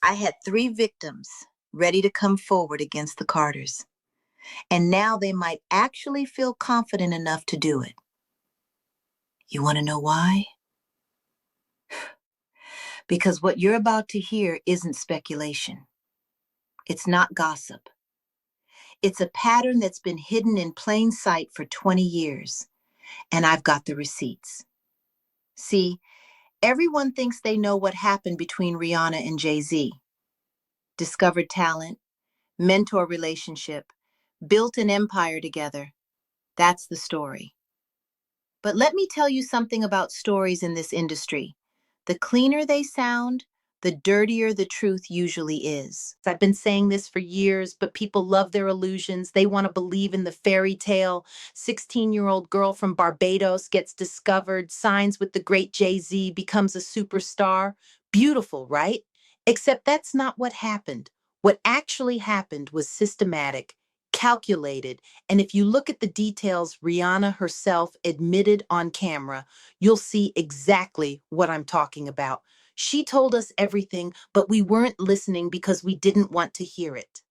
I had three victims ready to come forward against the Carters, and now they might actually feel confident enough to do it. You want to know why? Because what you're about to hear isn't speculation. It's not gossip. It's a pattern that's been hidden in plain sight for 20 years, and I've got the receipts. See, everyone thinks they know what happened between Rihanna and Jay-Z. Discovered talent, mentor relationship, built an empire together. That's the story. But let me tell you something about stories in this industry. The cleaner they sound, the dirtier the truth usually is. I've been saying this for years, but people love their illusions. They want to believe in the fairy tale. 16-year-old girl from Barbados gets discovered, signs with the great Jay-Z, becomes a superstar. Beautiful, right? Except that's not what happened. What actually happened was systematic, calculated, and if you look at the details Rihanna herself admitted on camera, you'll see exactly what I'm talking about. She told us everything, but we weren't listening because we didn't want to hear it.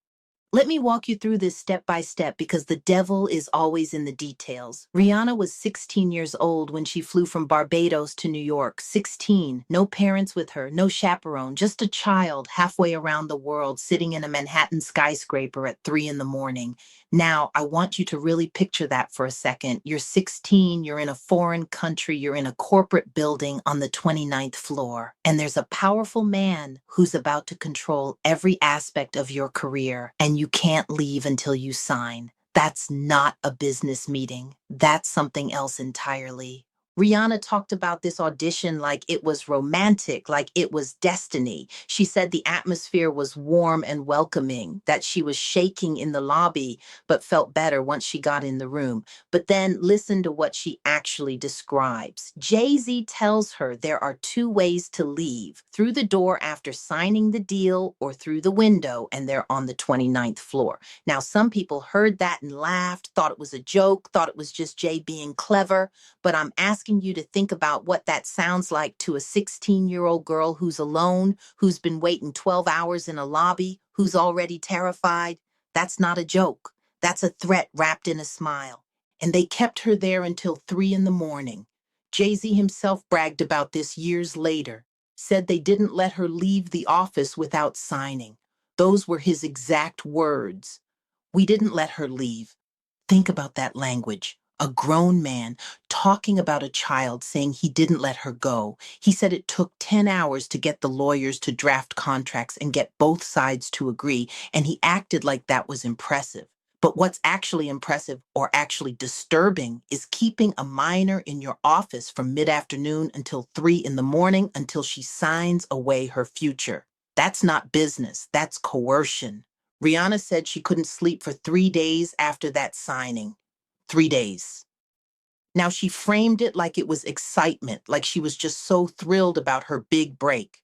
Let me walk you through this step by step because the devil is always in the details. Rihanna was 16 years old when she flew from Barbados to New York. 16, no parents with her, no chaperone, just a child halfway around the world sitting in a Manhattan skyscraper at 3 in the morning. Now, I want you to really picture that for a second. You're 16, you're in a foreign country, you're in a corporate building on the 29th floor, and there's a powerful man who's about to control every aspect of your career, and you can't leave until you sign. That's not a business meeting. That's something else entirely. Rihanna talked about this audition like it was romantic, like it was destiny. She said the atmosphere was warm and welcoming, that she was shaking in the lobby, but felt better once she got in the room. But then listen to what she actually describes. Jay-Z tells her there are two ways to leave, through the door after signing the deal or through the window, and they're on the 29th floor. Now, some people heard that and laughed, thought it was a joke, thought it was just Jay being clever, but I'm asking you to think about what that sounds like to a 16-year-old girl who's alone, who's been waiting 12 hours in a lobby, who's already terrified. That's not a joke. That's a threat wrapped in a smile. And they kept her there until 3 in the morning. Jay-Z himself bragged about this years later, said they didn't let her leave the office without signing. Those were his exact words. We didn't let her leave. Think about that language. A grown man talking about a child saying he didn't let her go. He said it took 10 hours to get the lawyers to draft contracts and get both sides to agree, and he acted like that was impressive. But what's actually impressive or actually disturbing is keeping a minor in your office from mid-afternoon until 3 in the morning until she signs away her future. That's not business, that's coercion. Rihanna said she couldn't sleep for 3 days after that signing. 3 days. Now, she framed it like it was excitement, like she was just so thrilled about her big break.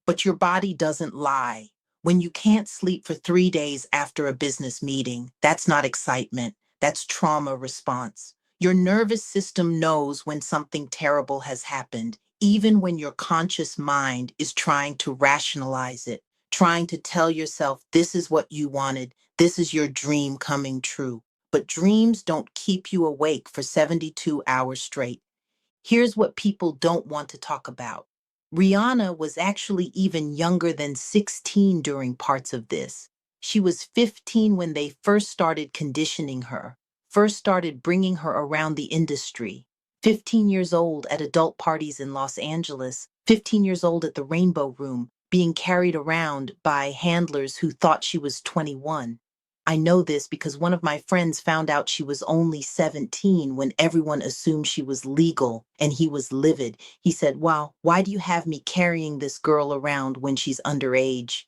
But your body doesn't lie. When you can't sleep for 3 days after a business meeting, that's not excitement, that's trauma response. Your nervous system knows when something terrible has happened, even when your conscious mind is trying to rationalize it, trying to tell yourself this is what you wanted, this is your dream coming true. But dreams don't keep you awake for 72 hours straight. Here's what people don't want to talk about. Rihanna was actually even younger than 16 during parts of this. She was 15 when they first started conditioning her, first started bringing her around the industry. 15 years old at adult parties in Los Angeles, 15 years old at the Rainbow Room, being carried around by handlers who thought she was 21. I know this because one of my friends found out she was only 17 when everyone assumed she was legal, and he was livid. He said, "Wow, why do you have me carrying this girl around when she's underage?"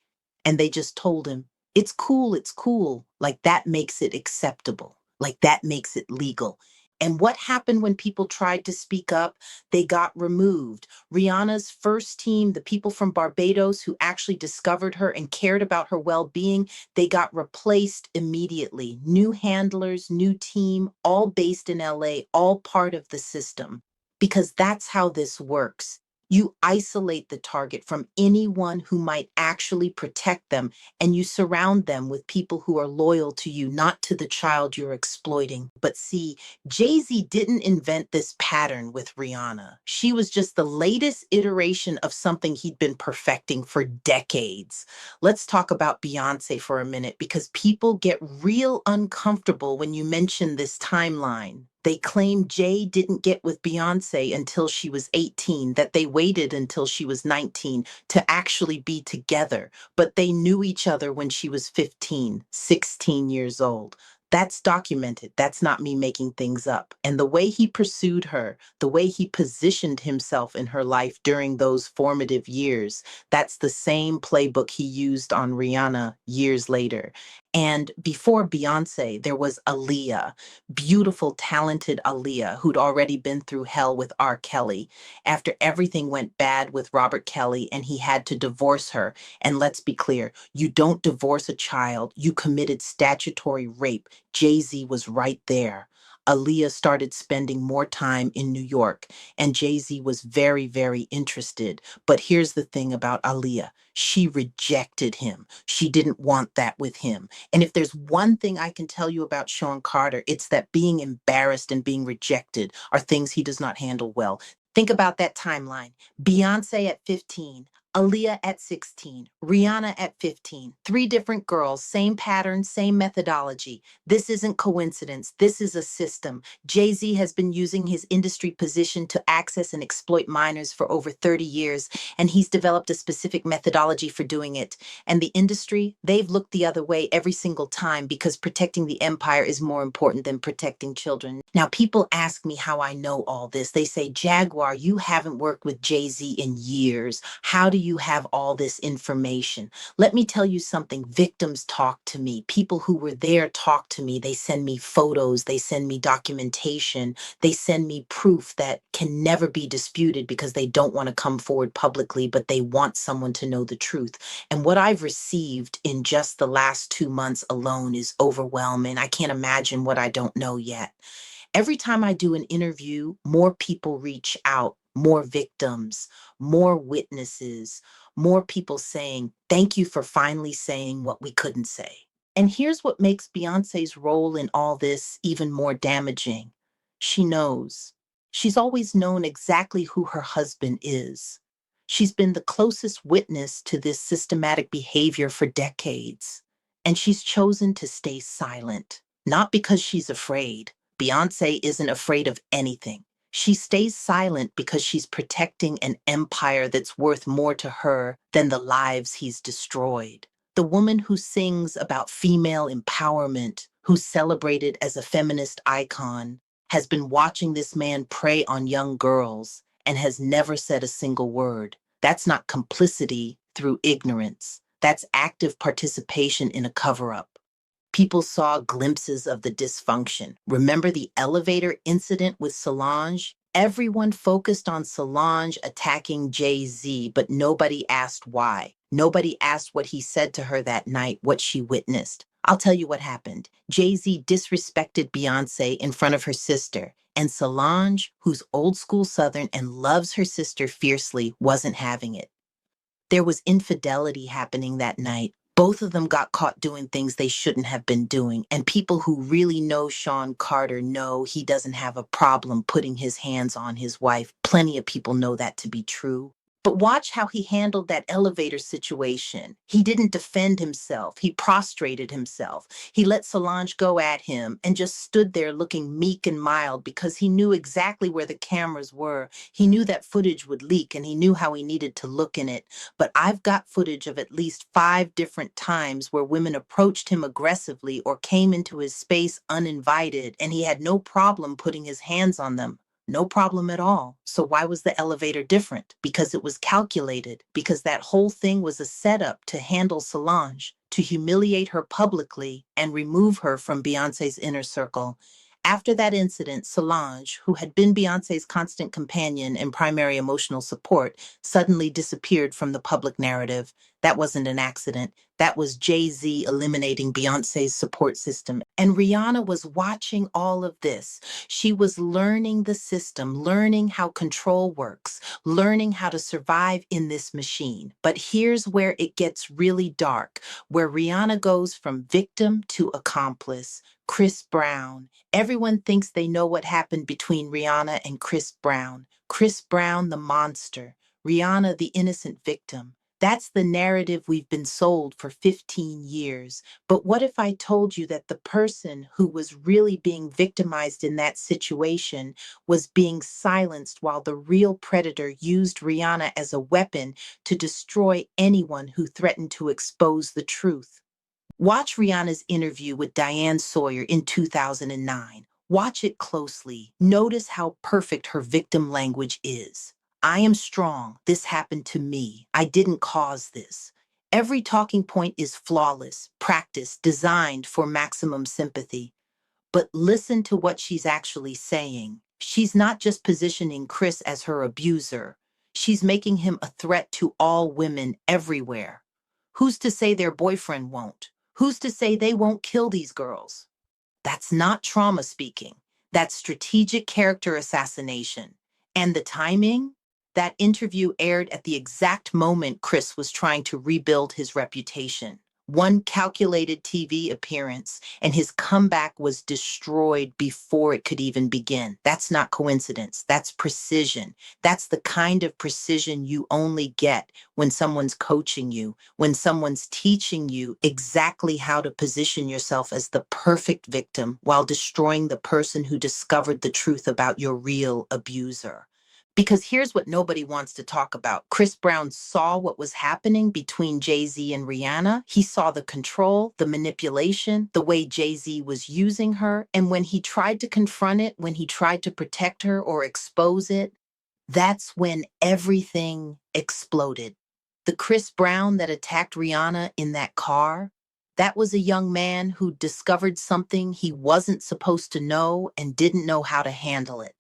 And they just told him, it's cool. Like that makes it acceptable. Like that makes it legal. And what happened when people tried to speak up? They got removed. Rihanna's first team, the people from Barbados who actually discovered her and cared about her well-being, they got replaced immediately. New handlers, new team, all based in LA, all part of the system. Because that's how this works. You isolate the target from anyone who might actually protect them, and you surround them with people who are loyal to you, not to the child you're exploiting. But see, Jay-Z didn't invent this pattern with Rihanna. She was just the latest iteration of something he'd been perfecting for decades. Let's talk about Beyonce for a minute because people get real uncomfortable when you mention this timeline. They claim Jay didn't get with Beyonce until she was 18, that they waited until she was 19 to actually be together, but they knew each other when she was 15, 16 years old. That's documented. That's not me making things up. And the way he pursued her, the way he positioned himself in her life during those formative years, that's the same playbook he used on Rihanna years later. And before Beyonce, there was Aaliyah, beautiful, talented Aaliyah, who'd already been through hell with R. Kelly. After everything went bad with Robert Kelly and he had to divorce her, and let's be clear, you don't divorce a child, you committed statutory rape. Jay-Z was right there. Aaliyah started spending more time in New York, and Jay-Z was very, very interested. But here's the thing about Aaliyah. She rejected him. She didn't want that with him. And if there's one thing I can tell you about Sean Carter, it's that being embarrassed and being rejected are things he does not handle well. Think about that timeline. Beyonce at 15, Aaliyah at 16, Rihanna at 15. Three different girls, same pattern, same methodology. This isn't coincidence. This is a system. Jay-Z has been using his industry position to access and exploit minors for over 30 years, and he's developed a specific methodology for doing it. And the industry, they've looked the other way every single time because protecting the empire is more important than protecting children. Now, people ask me how I know all this. They say, Jaguar, you haven't worked with Jay-Z in years. How do you have all this information? Let me tell you something. Victims talk to me. People who were there talk to me. They send me photos. They send me documentation. They send me proof that can never be disputed because they don't want to come forward publicly, but they want someone to know the truth. And what I've received in just the last 2 months alone is overwhelming. I can't imagine what I don't know yet. Every time I do an interview, more people reach out, more victims, more witnesses, more people saying, thank you for finally saying what we couldn't say. And here's what makes Beyonce's role in all this even more damaging. She knows. She's always known exactly who her husband is. She's been the closest witness to this systematic behavior for decades. And she's chosen to stay silent, not because she's afraid. Beyonce isn't afraid of anything. She stays silent because she's protecting an empire that's worth more to her than the lives he's destroyed. The woman who sings about female empowerment, who's celebrated as a feminist icon, has been watching this man prey on young girls and has never said a single word. That's not complicity through ignorance. That's active participation in a cover up. People saw glimpses of the dysfunction. Remember the elevator incident with Solange? Everyone focused on Solange attacking Jay-Z, but nobody asked why. Nobody asked what he said to her that night, what she witnessed. I'll tell you what happened. Jay-Z disrespected Beyonce in front of her sister, and Solange, who's old school Southern and loves her sister fiercely, wasn't having it. There was infidelity happening that night. Both of them got caught doing things they shouldn't have been doing. And people who really know Sean Carter know he doesn't have a problem putting his hands on his wife. Plenty of people know that to be true. But watch how he handled that elevator situation. He didn't defend himself. He prostrated himself. He let Solange go at him and just stood there looking meek and mild because he knew exactly where the cameras were. He knew that footage would leak and he knew how he needed to look in it. But I've got footage of at least 5 different times where women approached him aggressively or came into his space uninvited, and he had no problem putting his hands on them. No problem at all. So why was the elevator different? Because it was calculated, because that whole thing was a setup to handle Solange, to humiliate her publicly and remove her from Beyonce's inner circle. After that incident, Solange, who had been Beyonce's constant companion and primary emotional support, suddenly disappeared from the public narrative. That wasn't an accident. That was Jay-Z eliminating Beyonce's support system. And Rihanna was watching all of this. She was learning the system, learning how control works, learning how to survive in this machine. But here's where it gets really dark, where Rihanna goes from victim to accomplice. Chris Brown. Everyone thinks they know what happened between Rihanna and Chris Brown. Chris Brown, the monster. Rihanna, the innocent victim. That's the narrative we've been sold for 15 years. But what if I told you that the person who was really being victimized in that situation was being silenced while the real predator used Rihanna as a weapon to destroy anyone who threatened to expose the truth? Watch Rihanna's interview with Diane Sawyer in 2009. Watch it closely. Notice how perfect her victim language is. I am strong. This happened to me. I didn't cause this. Every talking point is flawless, practiced, designed for maximum sympathy. But listen to what she's actually saying. She's not just positioning Chris as her abuser. She's making him a threat to all women everywhere. Who's to say their boyfriend won't? Who's to say they won't kill these girls? That's not trauma speaking. That's strategic character assassination. And the timing? That interview aired at the exact moment Chris was trying to rebuild his reputation. One calculated TV appearance, and his comeback was destroyed before it could even begin. That's not coincidence. That's precision. That's the kind of precision you only get when someone's coaching you, when someone's teaching you exactly how to position yourself as the perfect victim while destroying the person who discovered the truth about your real abuser. Because here's what nobody wants to talk about. Chris Brown saw what was happening between Jay-Z and Rihanna. He saw the control, the manipulation, the way Jay-Z was using her. And when he tried to confront it, when he tried to protect her or expose it, that's when everything exploded. The Chris Brown that attacked Rihanna in that car, that was a young man who discovered something he wasn't supposed to know and didn't know how to handle it.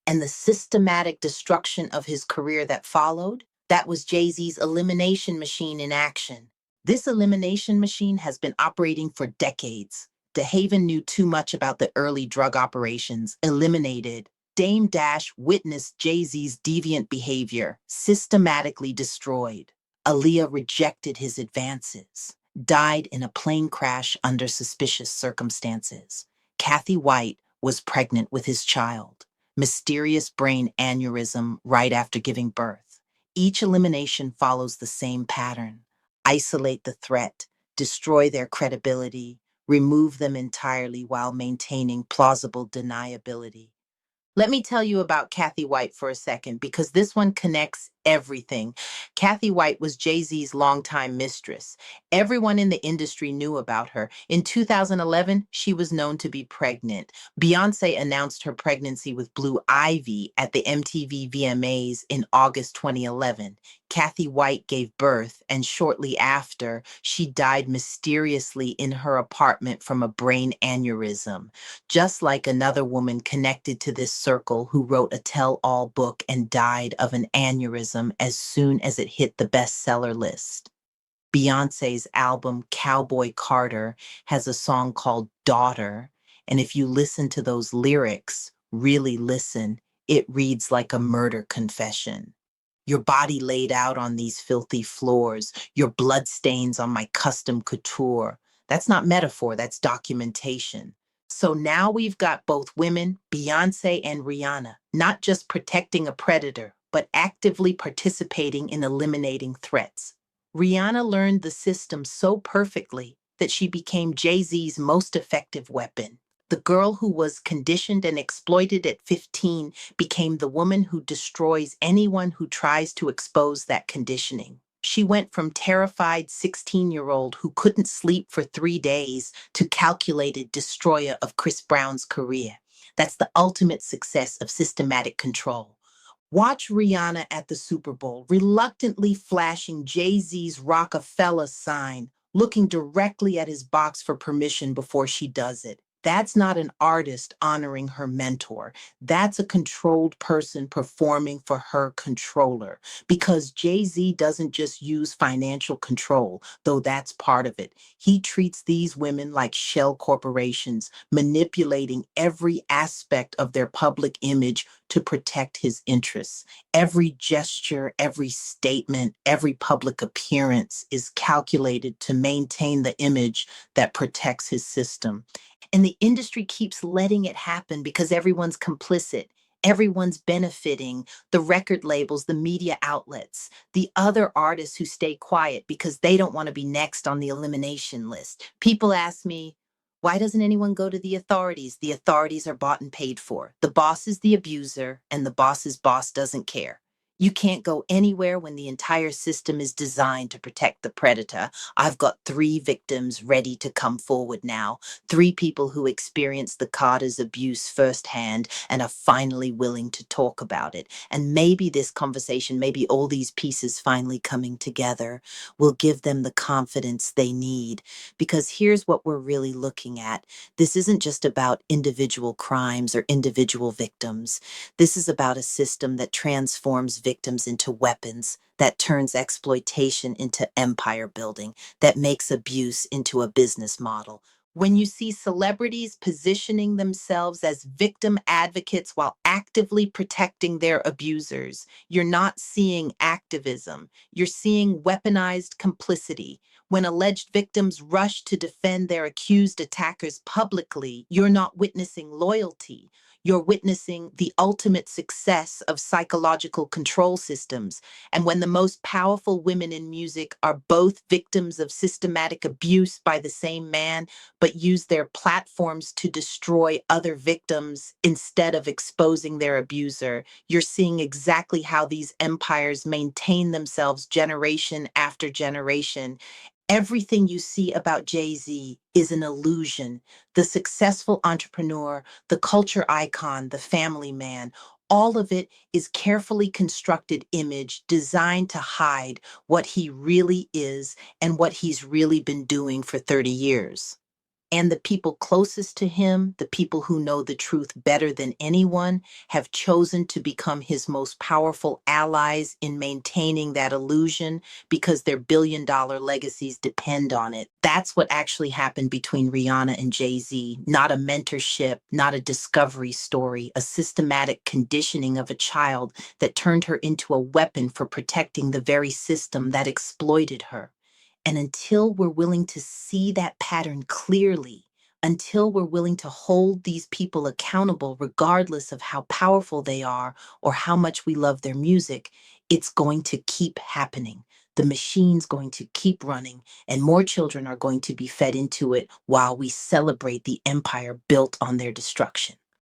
And the systematic destruction of his career that followed, that was Jay-Z's elimination machine in action. This elimination machine has been operating for decades. DeHaven knew too much about the early drug operations, eliminated. Dame Dash witnessed Jay-Z's deviant behavior, systematically destroyed. Aaliyah rejected his advances, died in a plane crash under suspicious circumstances. Kathy White was pregnant with his child. Mysterious brain aneurysm right after giving birth. Each elimination follows the same pattern. Isolate the threat, destroy their credibility, remove them entirely while maintaining plausible deniability. Let me tell you about Kathy White for a second, because this one connects everything. Kathy White was Jay-Z's longtime mistress. Everyone in the industry knew about her. In 2011, she was known to be pregnant. Beyonce announced her pregnancy with Blue Ivy at the MTV VMAs in August 2011. Kathy White gave birth, and shortly after, she died mysteriously in her apartment from a brain aneurysm, just like another woman connected to this circle who wrote a tell-all book and died of an aneurysm as soon as it hit the bestseller list. Beyonce's album Cowboy Carter has a song called Daughter, and if you listen to those lyrics, really listen, it reads like a murder confession. Your body laid out on these filthy floors, your bloodstains on my custom couture. That's not metaphor, that's documentation. So now we've got both women, Beyonce and Rihanna, not just protecting a predator, but actively participating in eliminating threats. Rihanna learned the system so perfectly that she became Jay-Z's most effective weapon. The girl who was conditioned and exploited at 15 became the woman who destroys anyone who tries to expose that conditioning. She went from terrified 16-year-old who couldn't sleep for 3 days to calculated destroyer of Chris Brown's career. That's the ultimate success of systematic control. Watch Rihanna at the Super Bowl, reluctantly flashing Jay-Z's Rockefeller sign, looking directly at his box for permission before she does it. That's not an artist honoring her mentor. That's a controlled person performing for her controller. Because Jay Z doesn't just use financial control, though that's part of it. He treats these women like shell corporations, manipulating every aspect of their public image to protect his interests. Every gesture, every statement, every public appearance is calculated to maintain the image that protects his system. And the industry keeps letting it happen because everyone's complicit. Everyone's benefiting, the record labels, the media outlets, the other artists who stay quiet because they don't want to be next on the elimination list. People ask me, why doesn't anyone go to the authorities? The authorities are bought and paid for. The boss is the abuser, and the boss's boss doesn't care. You can't go anywhere when the entire system is designed to protect the predator. I've got 3 victims ready to come forward now. 3 people who experienced the Carter's abuse firsthand and are finally willing to talk about it. And maybe this conversation, maybe all these pieces finally coming together will give them the confidence they need. Because here's what we're really looking at. This isn't just about individual crimes or individual victims. This is about a system that transforms victims into weapons, that turns exploitation into empire building, that makes abuse into a business model. When you see celebrities positioning themselves as victim advocates while actively protecting their abusers, you're not seeing activism. You're seeing weaponized complicity. When alleged victims rush to defend their accused attackers publicly, you're not witnessing loyalty. You're witnessing the ultimate success of psychological control systems. And when the most powerful women in music are both victims of systematic abuse by the same man, but use their platforms to destroy other victims instead of exposing their abuser, you're seeing exactly how these empires maintain themselves generation after generation. Everything you see about Jay Z is an illusion. The successful entrepreneur, the culture icon, the family man, all of it is carefully constructed image designed to hide what he really is and what he's really been doing for 30 years. And the people closest to him, the people who know the truth better than anyone, have chosen to become his most powerful allies in maintaining that illusion because their billion-dollar legacies depend on it. That's what actually happened between Rihanna and Jay-Z. Not a mentorship, not a discovery story, a systematic conditioning of a child that turned her into a weapon for protecting the very system that exploited her. And until we're willing to see that pattern clearly, until we're willing to hold these people accountable, regardless of how powerful they are or how much we love their music, it's going to keep happening. The machine's going to keep running, and more children are going to be fed into it while we celebrate the empire built on their destruction.